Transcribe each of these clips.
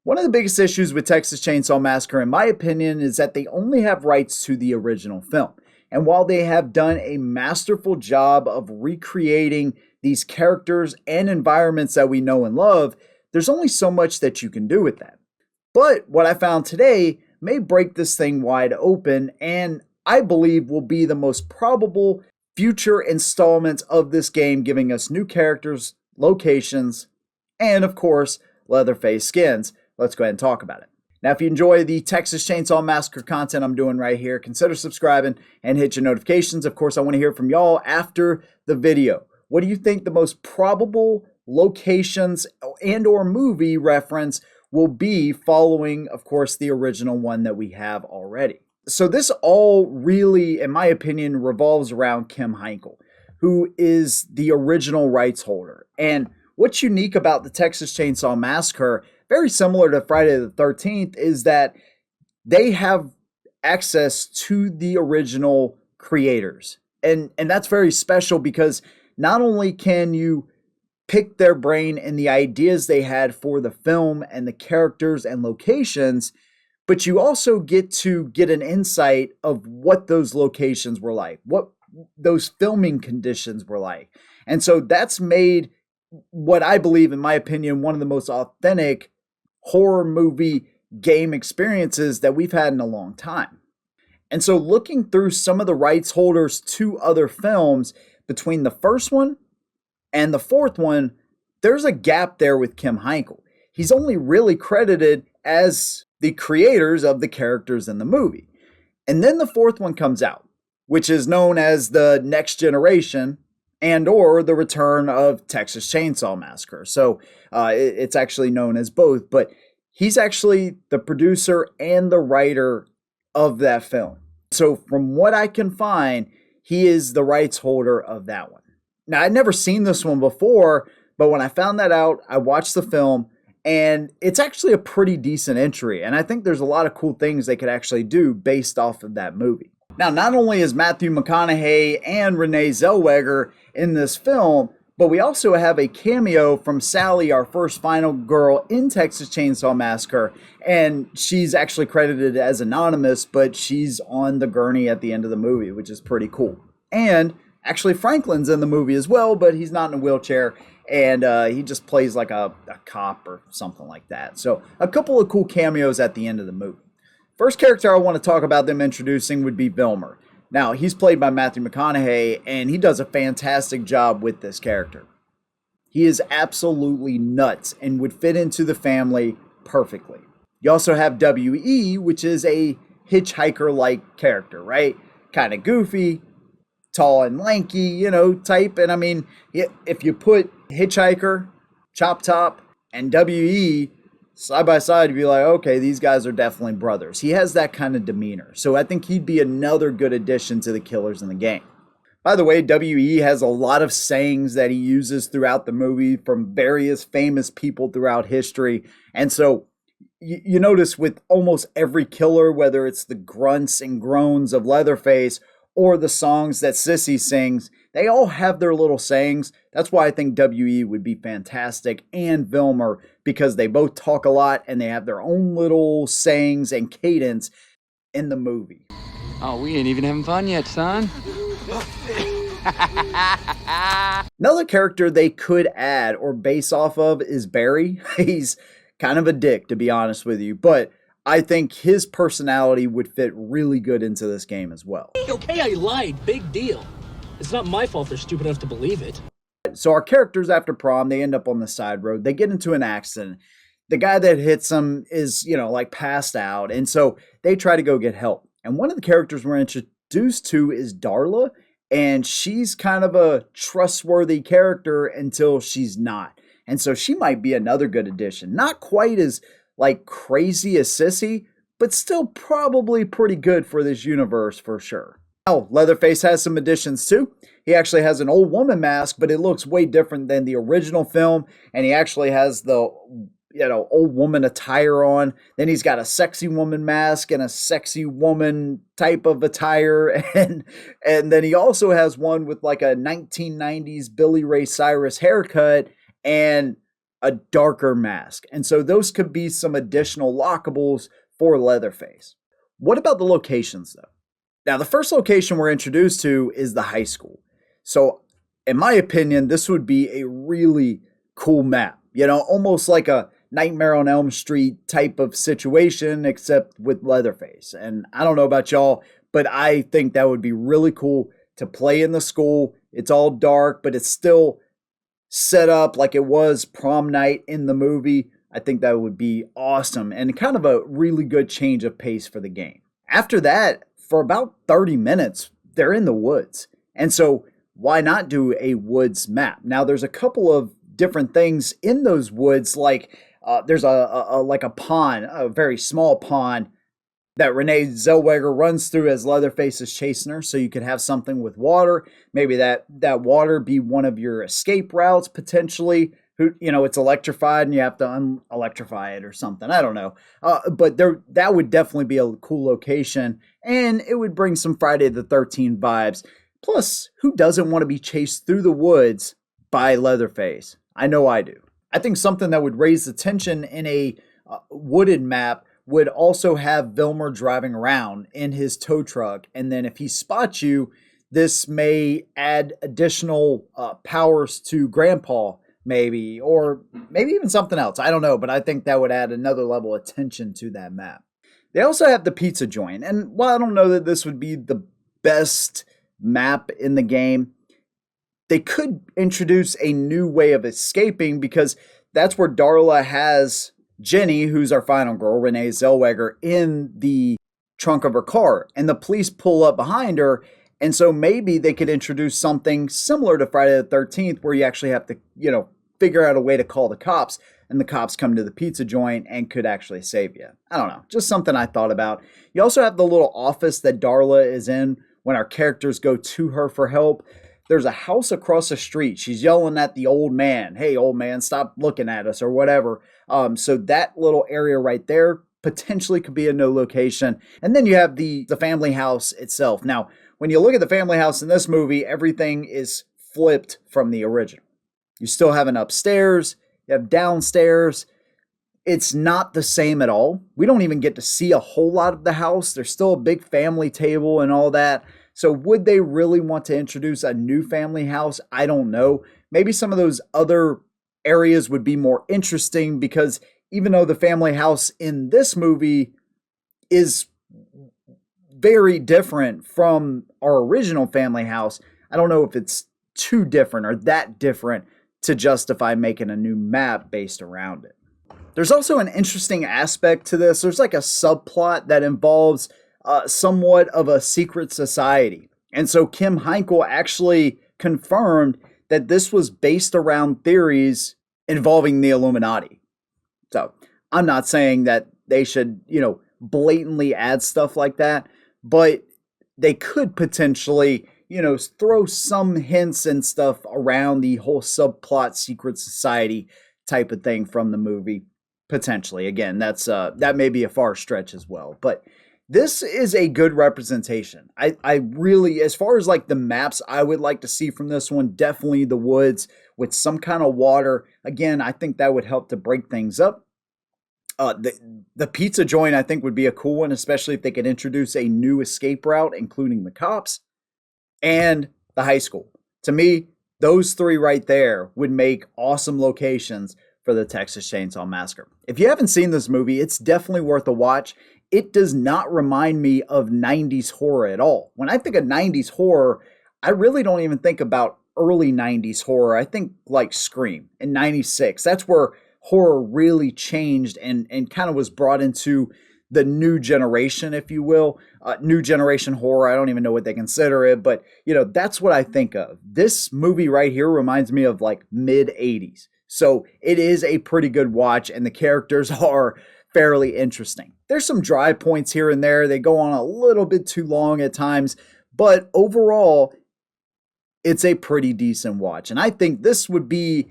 One of the biggest issues with Texas Chainsaw Massacre, in my opinion, is that they only have rights to the original film. And while they have done a masterful job of recreating these characters and environments that we know and love, there's only so much that you can do with that. But what I found today may break this thing wide open, and I believe will be the most probable future installments of this game, giving us new characters, locations, and of course, Leatherface skins. Let's go ahead and talk about it. Now, if you enjoy the Texas Chainsaw Massacre content I'm doing right here, consider subscribing and hit your notifications. Of course, I want to hear from y'all after the video. What do you think the most probable locations and or movie reference will be following, of course, the original one that we have already? So this all really, in my opinion, revolves around Kim Heinkel, who is the original rights holder. And what's unique about the Texas Chainsaw Massacre, very similar to Friday the 13th, is that they have access to the original creators. And that's very special because not only can you pick their brain and the ideas they had for the film and the characters and locations, but you also get to get an insight of what those locations were like, what those filming conditions were like. And so that's made what I believe, in my opinion, one of the most authentic horror movie game experiences that we've had in a long time. And so looking through some of the rights holders to other films between the first one and the fourth one, there's a gap there with Kim Heinkel. He's only really credited as the creators of the characters in the movie. And then the fourth one comes out, which is known as the Next Generation and or the Return of Texas Chainsaw Massacre. So it's actually known as both, but he's actually the producer and the writer of that film. So from what I can find, he is the rights holder of that one. Now, I'd never seen this one before, but when I found that out, I watched the film, and it's actually a pretty decent entry. And I think there's a lot of cool things they could actually do based off of that movie. Now, not only is Matthew McConaughey and Renee Zellweger in this film, but we also have a cameo from Sally, our first final girl in Texas Chainsaw Massacre. And she's actually credited as anonymous, but she's on the gurney at the end of the movie, which is pretty cool. And actually, Franklin's in the movie as well, but he's not in a wheelchair. And he just plays like a cop or something like that. So a couple of cool cameos at the end of the movie. First character I want to talk about them introducing would be Vilmer. Now, he's played by Matthew McConaughey, and he does a fantastic job with this character. He is absolutely nuts and would fit into the family perfectly. You also have W.E., which is a hitchhiker-like character, right? Kind of goofy, tall and lanky, type. And I mean, if you put Hitchhiker, Chop Top, and W.E. side by side, you'd be like, okay, these guys are definitely brothers. He has that kind of demeanor. So I think he'd be another good addition to the killers in the game. By the way, W.E. has a lot of sayings that he uses throughout the movie from various famous people throughout history. And so you notice with almost every killer, whether it's the grunts and groans of Leatherface or the songs that Sissy sings, they all have their little sayings. That's why I think W.E. would be fantastic, and Vilmer, because they both talk a lot and they have their own little sayings and cadence in the movie. Oh, we ain't even having fun yet, son. Another character they could add or base off of is Barry. He's kind of a dick, to be honest with you, but I think his personality would fit really good into this game as well. Okay, I lied. Big deal. It's not my fault they're stupid enough to believe it. So our characters after prom, they end up on the side road. They get into an accident. The guy that hits them is, like passed out. And so they try to go get help. And one of the characters we're introduced to is Darla. And she's kind of a trustworthy character until she's not. And so she might be another good addition. Not quite as crazy as Sissy, but still probably pretty good for this universe for sure. Now, Leatherface has some additions too. He actually has an old woman mask, but it looks way different than the original film. And he actually has the, old woman attire on. Then he's got a sexy woman mask and a sexy woman type of attire. And then he also has one with like a 1990s Billy Ray Cyrus haircut and a darker mask. And so those could be some additional lockables for Leatherface. What about the locations though? Now, the first location we're introduced to is the high school. So, in my opinion, this would be a really cool map. Almost like a Nightmare on Elm Street type of situation, except with Leatherface. And I don't know about y'all, but I think that would be really cool to play in the school. It's all dark, but it's still set up like it was prom night in the movie. I think that would be awesome and kind of a really good change of pace for the game. After that, for about 30 minutes, they're in the woods. And so why not do a woods map? Now, there's a couple of different things in those woods, like there's a pond, a very small pond that Renee Zellweger runs through as Leatherface is chasing her. So you could have something with water. Maybe that water be one of your escape routes potentially. It's electrified and you have to unelectrify it or something. I don't know. But that would definitely be a cool location. And it would bring some Friday the 13th vibes. Plus, who doesn't want to be chased through the woods by Leatherface? I know I do. I think something that would raise the tension in a wooded map would also have Vilmer driving around in his tow truck. And then if he spots you, this may add additional powers to Grandpa, maybe, or maybe even something else. I don't know, but I think that would add another level of tension to that map. They also have the pizza joint. And while I don't know that this would be the best map in the game, they could introduce a new way of escaping because that's where Darla has Jenny, who's our final girl, Renee Zellweger, in the trunk of her car. And the police pull up behind her. And so maybe they could introduce something similar to Friday the 13th where you actually have to, figure out a way to call the cops. And the cops come to the pizza joint and could actually save you. I don't know. Just something I thought about. You also have the little office that Darla is in when our characters go to her for help. There's a house across the street. She's yelling at the old man. Hey, old man, stop looking at us or whatever. So that little area right there potentially could be a no location. And then you have the family house itself. Now, when you look at the family house in this movie, everything is flipped from the original. You still have an upstairs, you have downstairs. It's not the same at all. We don't even get to see a whole lot of the house. There's still a big family table and all that. So would they really want to introduce a new family house? I don't know. Maybe some of those other areas would be more interesting because even though the family house in this movie is very different from our original family house, I don't know if it's too different or that different to justify making a new map based around it. There's also an interesting aspect to this. There's like a subplot that involves somewhat of a secret society. And so Kim Heinkel actually confirmed that this was based around theories involving the Illuminati. So I'm not saying that they should, blatantly add stuff like that, but they could potentially, throw some hints and stuff around the whole subplot secret society type of thing from the movie. Potentially. Again, that may be a far stretch as well, but this is a good representation. I really, as far as like the maps I would like to see from this one, definitely the woods with some kind of water. Again, I think that would help to break things up. The pizza joint I think would be a cool one, especially if they could introduce a new escape route, including the cops and the high school. To me, those three right there would make awesome locations for the Texas Chainsaw Massacre. If you haven't seen this movie, it's definitely worth a watch. It does not remind me of 90s horror at all. When I think of 90s horror, I really don't even think about early 90s horror. I think like Scream in 96. That's where horror really changed and kind of was brought into the new generation, if you will. New generation horror, I don't even know what they consider it, but that's what I think of. This movie right here reminds me of like mid 80s. So it is a pretty good watch and the characters are fairly interesting. There's some dry points here and there. They go on a little bit too long at times, but overall, it's a pretty decent watch. And I think this would be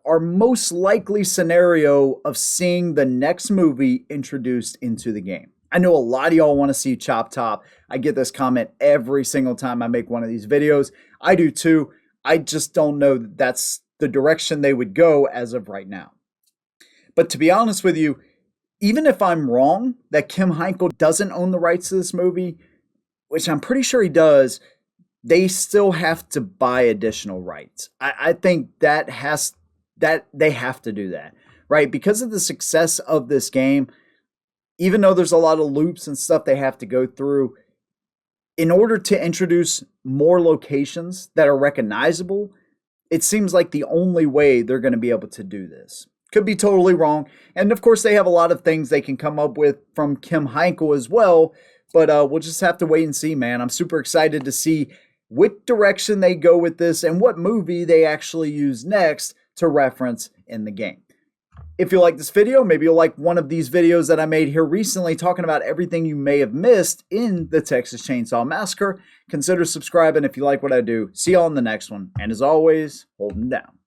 our most likely scenario of seeing the next movie introduced into the game. I know a lot of y'all want to see Chop Top. I get this comment every single time I make one of these videos. I do too. I just don't know that that's the direction they would go as of right now. But to be honest with you, even if I'm wrong that Kim Heinkel doesn't own the rights to this movie, which I'm pretty sure he does, they still have to buy additional rights. I think that they have to do that, right? Because of the success of this game, even though there's a lot of loops and stuff they have to go through, in order to introduce more locations that are recognizable, it seems like the only way they're going to be able to do this. Could be totally wrong. And of course, they have a lot of things they can come up with from Kim Heinkel as well. But we'll just have to wait and see, man. I'm super excited to see which direction they go with this and what movie they actually use next to reference in the game. If you like this video, maybe you'll like one of these videos that I made here recently talking about everything you may have missed in the Texas Chainsaw Massacre. Consider subscribing if you like what I do. See y'all in the next one. And as always, hold 'em down.